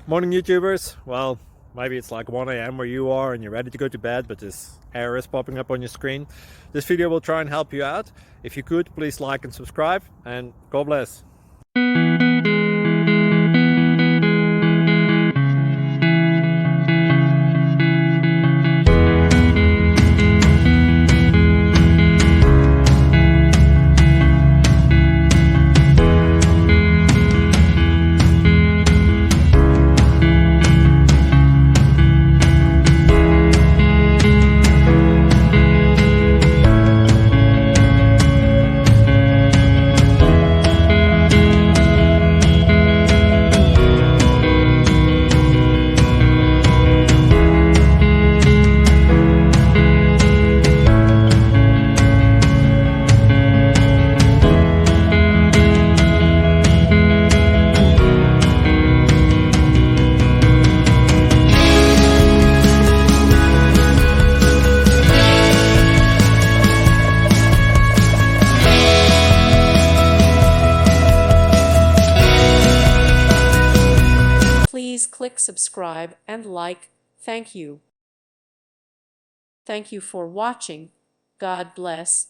Morning YouTubers. Well, maybe it's like 1 a.m. where you are and you're ready to go to bed, but this error is popping up on your screen. This video will try and help you out. If you could, please like and subscribe, and God bless. Please click subscribe and like. Thank you. Thank you for watching. God bless.